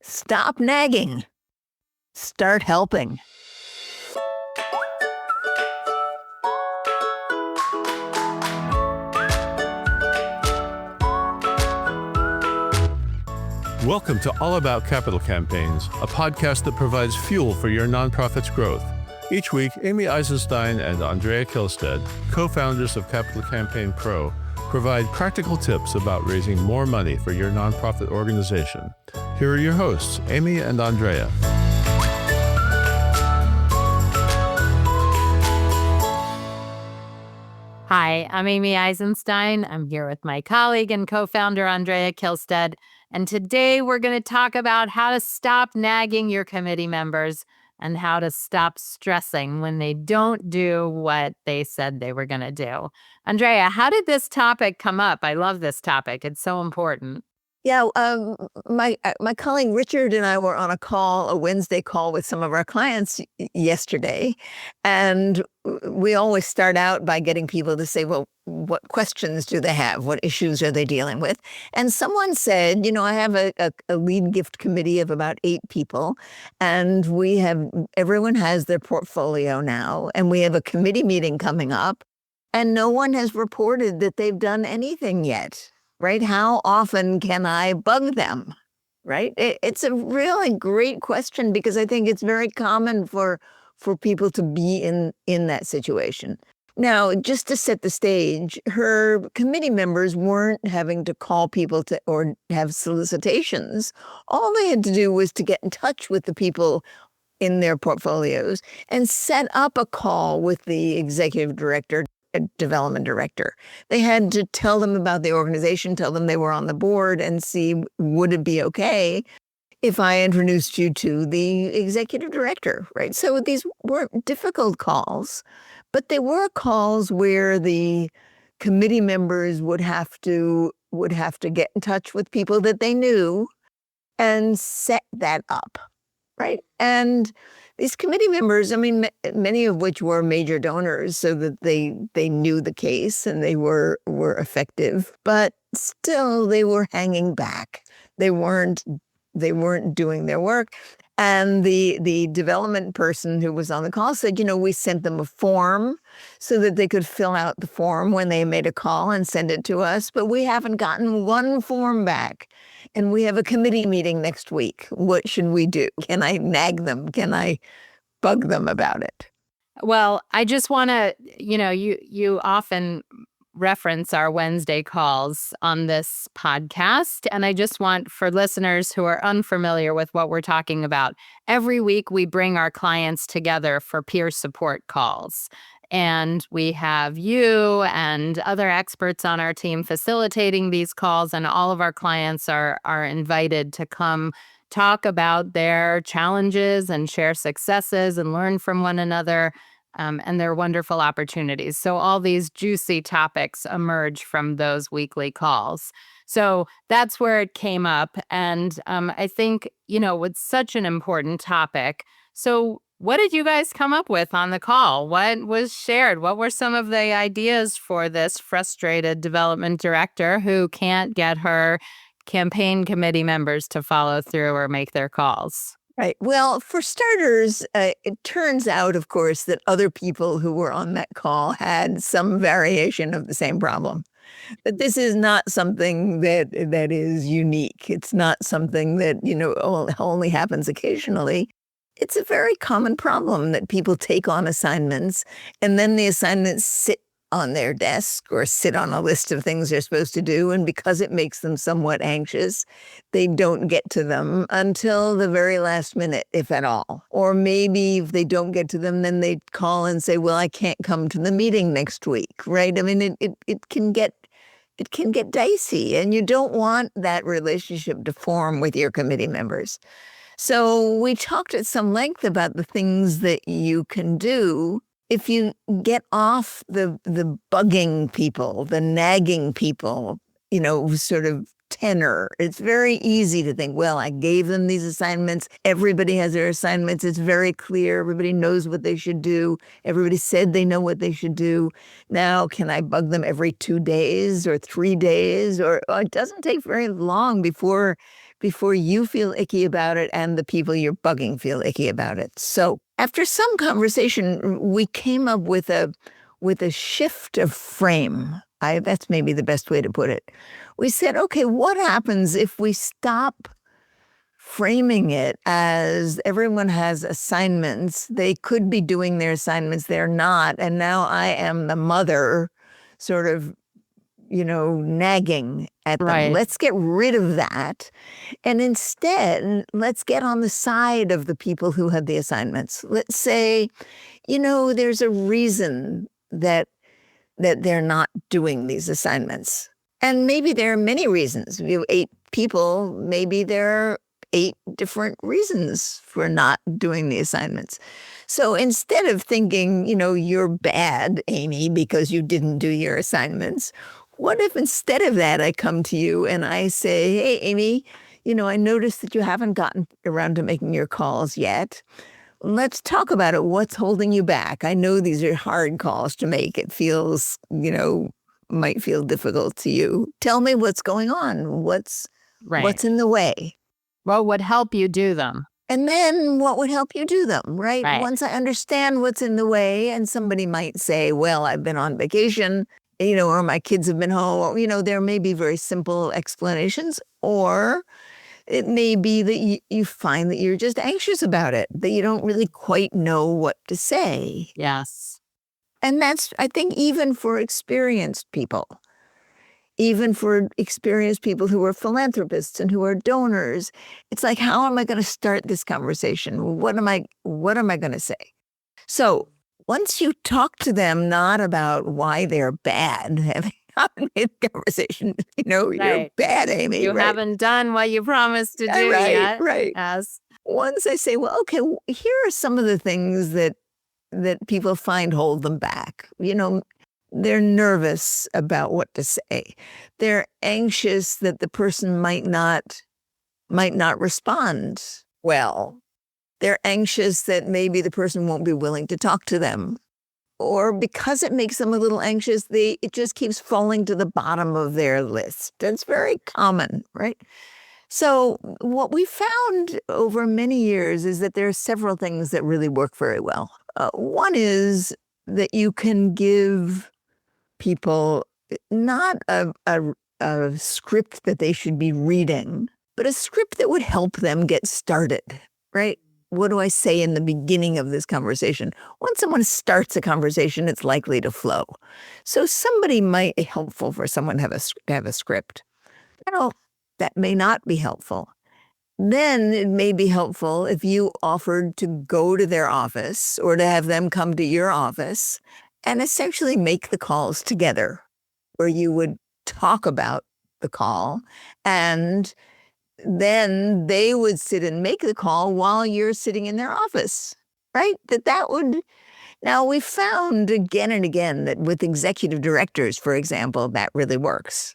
Stop nagging. Start helping. Welcome to All About Capital Campaigns, a podcast that provides fuel for your nonprofit's growth. Each week, Amy Eisenstein and Andrea Kihlstedt, co-founders of Capital Campaign Pro, provide practical tips about raising more money for your nonprofit organization. Here are your hosts, Amy and Andrea. Hi, I'm Amy Eisenstein. I'm here with my colleague and co-founder, Andrea Kihlstedt. And today we're going to talk about how to stop nagging your committee members and how to stop stressing when they don't do what they said they were going to do. Andrea, how did this topic come up? I love this topic. It's so important. Yeah, my colleague Richard and I were on a Wednesday call with some of our clients yesterday, and we always start out by getting people to say, well, what questions do they have? What issues are they dealing with? And someone said, I have a lead gift committee of about 8 people, and everyone has their portfolio now, and we have a committee meeting coming up, and no one has reported that they've done anything yet. Right? How often can I bug them? Right? It's a really great question because I think it's very common for people to be in that situation. Now, just to set the stage, her committee members weren't having to call people or have solicitations. All they had to do was to get in touch with the people in their portfolios and set up a call with the executive director, development director. They had to tell them about the organization, tell them they were on the board, and see, would it be okay if I introduced you to the executive director, right? So these weren't difficult calls, but they were calls where the committee members would have to get in touch with people that they knew and set that up, right? And these committee members, many of which were major donors, so that they knew the case and they were effective, but still they were hanging back. They weren't doing their work. And the development person who was on the call said, we sent them a form so that they could fill out the form when they made a call and send it to us, but we haven't gotten one form back. And we have a committee meeting next week. What should we do? Can I nag them? Can I bug them about it? Well, I just want to, you often reference our Wednesday calls on this podcast. And I just want, for listeners who are unfamiliar with what we're talking about, every week we bring our clients together for peer support calls. And we have you and other experts on our team facilitating these calls, and all of our clients are invited to come talk about their challenges and share successes and learn from one another. And they're wonderful opportunities. So all these juicy topics emerge from those weekly calls. So that's where it came up. And I think, with such an important topic. So what did you guys come up with on the call? What was shared? What were some of the ideas for this frustrated development director who can't get her campaign committee members to follow through or make their calls? Right. Well, for starters, it turns out, of course, that other people who were on that call had some variation of the same problem. But this is not something that is unique. It's not something that, only happens occasionally. It's a very common problem that people take on assignments, and then the assignments sit on their desk or sit on a list of things they're supposed to do. And because it makes them somewhat anxious, they don't get to them until the very last minute, if at all. Or maybe if they don't get to them, then they call and say, well, I can't come to the meeting next week, right? It can get dicey, and you don't want that relationship to form with your committee members. So we talked at some length about the things that you can do if you get off the bugging people, the nagging people, sort of tenor. It's very easy to think, well, I gave them these assignments. Everybody has their assignments. It's very clear. Everybody knows what they should do. Everybody said they know what they should do. Now, can I bug them every 2 days or 3 days? Or it doesn't take very long before before you feel icky about it and the people you're bugging feel icky about it. So after some conversation, we came up with a shift of frame. That's maybe the best way to put it. We said, okay, what happens if we stop framing it as everyone has assignments? They could be doing their assignments, they're not. And now I am the mother sort of, nagging at them. Right. Let's get rid of that. And instead, let's get on the side of the people who had the assignments. Let's say, there's a reason that they're not doing these assignments. And maybe there are many reasons. You have 8 people, maybe there are 8 different reasons for not doing the assignments. So instead of thinking, you're bad, Amy, because you didn't do your assignments, what if instead of that, I come to you and I say, hey, Amy, I noticed that you haven't gotten around to making your calls yet. Let's talk about it. What's holding you back? I know these are hard calls to make. It feels, might feel difficult to you. Tell me what's going on. What's in the way? What would help you do them? And then what would help you do them, right? Right. Once I understand what's in the way, and somebody might say, well, I've been on vacation, or my kids have been home, there may be very simple explanations, or it may be that you find that you're just anxious about it, that you don't really quite know what to say. Yes. And that's, I think, even for experienced people. Even for experienced people who are philanthropists and who are donors, it's like, how am I going to start this conversation? What am I going to say? So once you talk to them, not about why they're bad, having not made the conversation, you're bad, Amy. You haven't done what you promised to do yet. Right. Yes. Once I say, well, okay, here are some of the things that people find hold them back. They're nervous about what to say. They're anxious that the person might not respond well. They're anxious that maybe the person won't be willing to talk to them. Or because it makes them a little anxious, it just keeps falling to the bottom of their list. That's very common, right? So what we found over many years is that there are several things that really work very well. One is that you can give people not a script that they should be reading, but a script that would help them get started, right? What do I say in the beginning of this conversation? When someone starts a conversation, it's likely to flow. So somebody might be helpful for someone to have a script. That may not be helpful. Then it may be helpful if you offered to go to their office or to have them come to your office and essentially make the calls together, where you would talk about the call and then they would sit and make the call while you're sitting in their office, right? That would. Now, we found again and again that with executive directors, for example, that really works.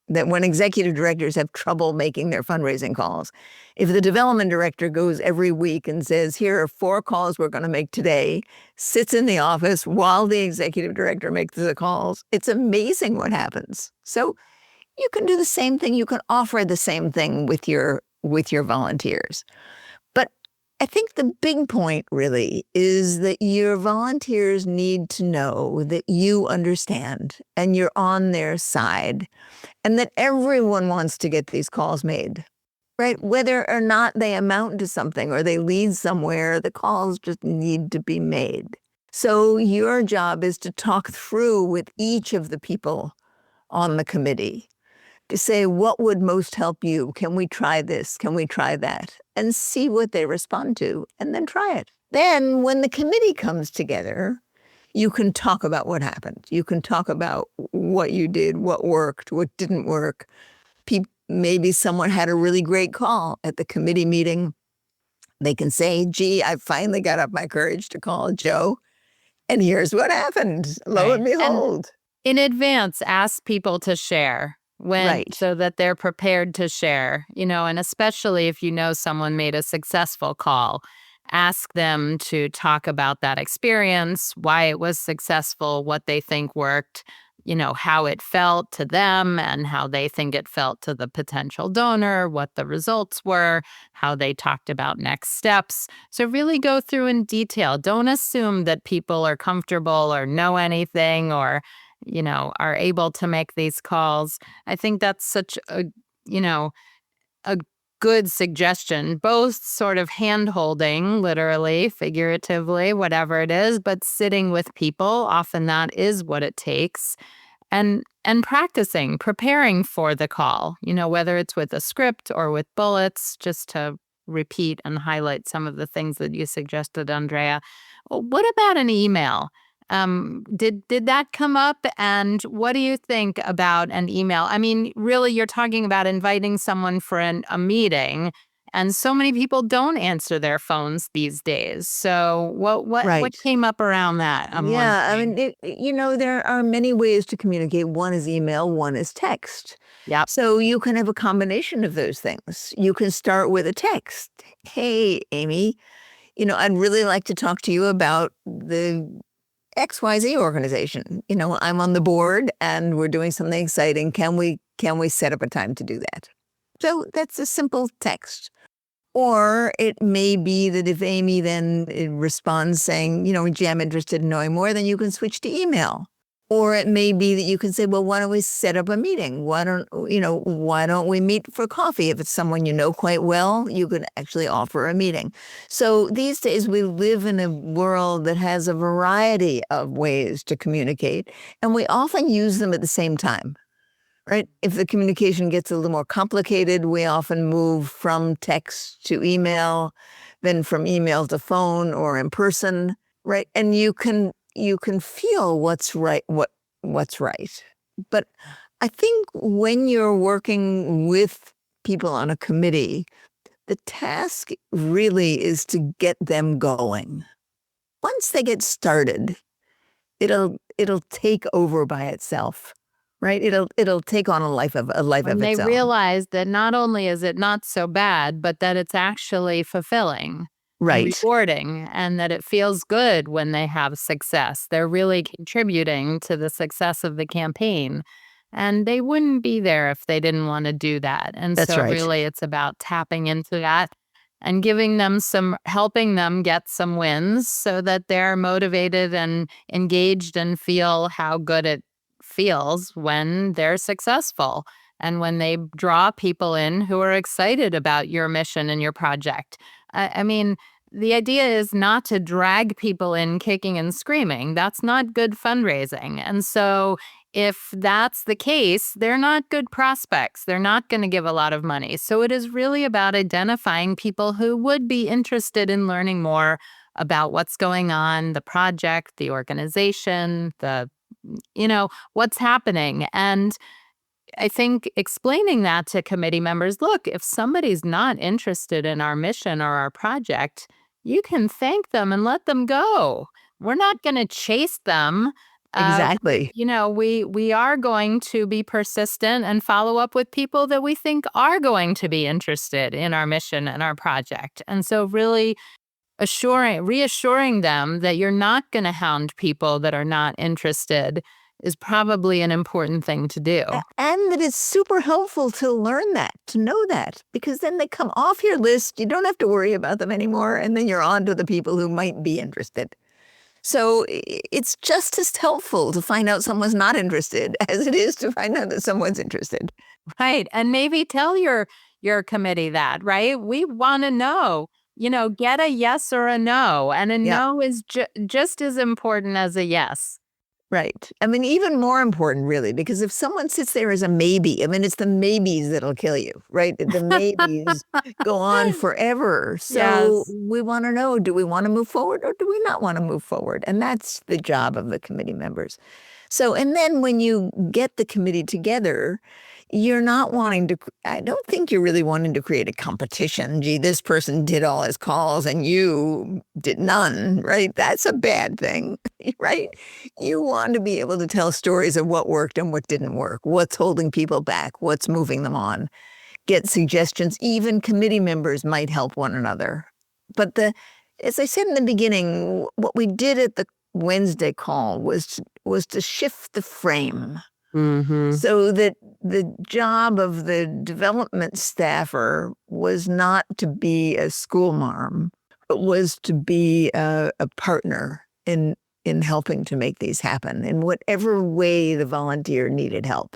That when executive directors have trouble making their fundraising calls, if the development director goes every week and says, here are 4 calls we're going to make today, sits in the office while the executive director makes the calls, it's amazing what happens. So you can do the same thing. You can offer the same thing with your volunteers. But I think the big point really is that your volunteers need to know that you understand and you're on their side and that everyone wants to get these calls made, right? Whether or not they amount to something or they lead somewhere, the calls just need to be made. So your job is to talk through with each of the people on the committee to say, what would most help you? Can we try this? Can we try that? And see what they respond to, and then try it. Then when the committee comes together, you can talk about what happened. You can talk about what you did, what worked, what didn't work. Maybe someone had a really great call at the committee meeting. They can say, gee, I finally got up my courage to call Joe, and here's what happened. Lo and behold. And in advance, ask people to share. So that they're prepared to share, and especially if someone made a successful call, ask them to talk about that experience, why it was successful, what they think worked, how it felt to them and how they think it felt to the potential donor, what the results were, how they talked about next steps. So really go through in detail. Don't assume that people are comfortable or know anything or, are able to make these calls. I think that's such a good suggestion, both sort of hand-holding, literally, figuratively, whatever it is, but sitting with people, often that is what it takes, and practicing, preparing for the call, whether it's with a script or with bullets, just to repeat and highlight some of the things that you suggested, Andrea. What about an email? Did that come up? And what do you think about an email? I mean, really, you're talking about inviting someone for a meeting, and so many people don't answer their phones these days. So what Right. came up around that? I'm Yeah, I wondering. mean, there are many ways to communicate. One is email, one is text. Yep. So you can have a combination of those things. You can start with a text. Hey, Amy, I'd really like to talk to you about the XYZ organization. I'm on the board and we're doing something exciting. Can we set up a time to do that? So that's a simple text. Or it may be that if Amy then responds saying, gee, I'm interested in knowing more, then you can switch to email. Or it may be that you can say, well, why don't we set up a meeting? Why don't we meet for coffee? If it's someone you know quite well, you could actually offer a meeting. So these days we live in a world that has a variety of ways to communicate, and we often use them at the same time. Right? If the communication gets a little more complicated, we often move from text to email, then from email to phone or in person, right? And you can feel what's right, what's right. But I think when you're working with people on a committee, the task really is to get them going. Once they get started, it'll take over by itself. Right? It'll take on a life of When they its own. realize that not only is it not so bad, but that it's actually fulfilling and Right. rewarding, and that it feels good when they have success. They're really contributing to the success of the campaign. And they wouldn't be there if they didn't want to do that. And That's so, right. really, it's about tapping into that and helping them get some wins so that they're motivated and engaged and feel how good it feels when they're successful and when they draw people in who are excited about your mission and your project. I mean, the idea is not to drag people in kicking and screaming. That's not good fundraising. And so, if that's the case, they're not good prospects. They're not going to give a lot of money. So, it is really about identifying people who would be interested in learning more about what's going on, the project, the organization, what's happening. And I think explaining that to committee members, look, if somebody's not interested in our mission or our project, you can thank them and let them go. We're not going to chase them. Uh, Exactly. we are going to be persistent and follow up with people that we think are going to be interested in our mission and our project. And so really reassuring them that you're not going to hound people that are not interested is probably an important thing to do. And that it's super helpful to learn that, to know that, because then they come off your list. You don't have to worry about them anymore. And then you're on to the people who might be interested. So it's just as helpful to find out someone's not interested as it is to find out that someone's interested. Right. And maybe tell your committee that, right? We want to know, get a yes or a no. And a Yeah. no is just as important as a yes. Right. I mean, even more important, really, because if someone sits there as a maybe, I mean, it's the maybes that'll kill you, right? The maybes go on forever. So Yes. we want to know, do we want to move forward or do we not want to move forward? And that's the job of the committee members. So, and then when you get the committee together, you're not wanting to, I don't think you're really wanting to create a competition. Gee, this person did all his calls and you did none, right? That's a bad thing, right? You want to be able to tell stories of what worked and what didn't work, what's holding people back, what's moving them on, get suggestions. Even committee members might help one another. But as I said in the beginning, what we did at the Wednesday call was was to shift the frame Mm-hmm. so that the job of the development staffer was not to be a school marm, but was to be a partner in helping to make these happen in whatever way the volunteer needed help.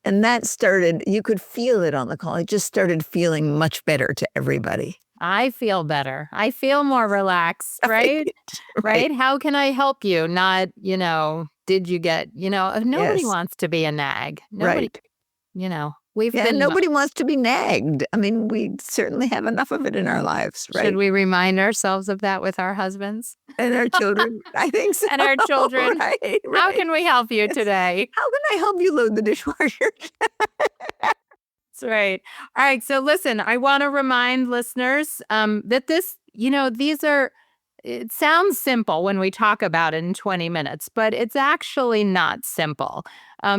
And that started, you could feel it on the call. It just started feeling much better to everybody. I feel better. I feel more relaxed, right? Right? How can I help you? Not, did you get, nobody Yes. wants to be a nag. Nobody, Right. We've Yeah, been. nobody wants to be nagged. I mean, we certainly have enough of it in our lives, right? Should we remind ourselves of that with our husbands And our children, I think so. and our children? Right, How right. can we help you Yes. today? How can I help you load the dishwasher? That's right. All right. So listen, I want to remind listeners that it sounds simple when we talk about it in 20 minutes, but it's actually not simple.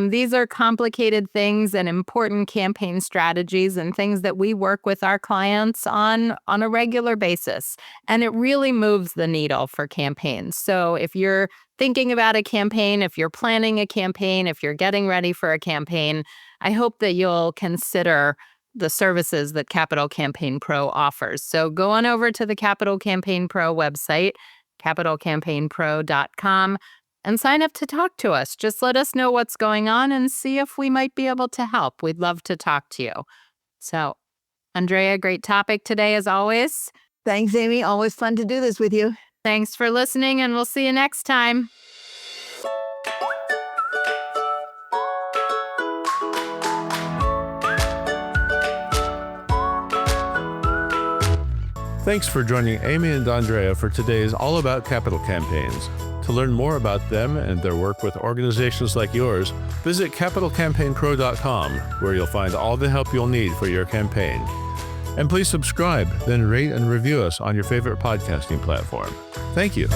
These are complicated things and important campaign strategies and things that we work with our clients on a regular basis. And it really moves the needle for campaigns. So if you're thinking about a campaign, if you're planning a campaign, if you're getting ready for a campaign, I hope that you'll consider the services that Capital Campaign Pro offers. So go on over to the Capital Campaign Pro website, capitalcampaignpro.com, and sign up to talk to us. Just let us know what's going on and see if we might be able to help. We'd love to talk to you. So, Andrea, great topic today as always. Thanks, Amy. Always fun to do this with you. Thanks for listening, and we'll see you next time. Thanks for joining Amy and Andrea for today's All About Capital Campaigns. To learn more about them and their work with organizations like yours, visit capitalcampaignpro.com, where you'll find all the help you'll need for your campaign. And please subscribe, then rate and review us on your favorite podcasting platform. Thank you.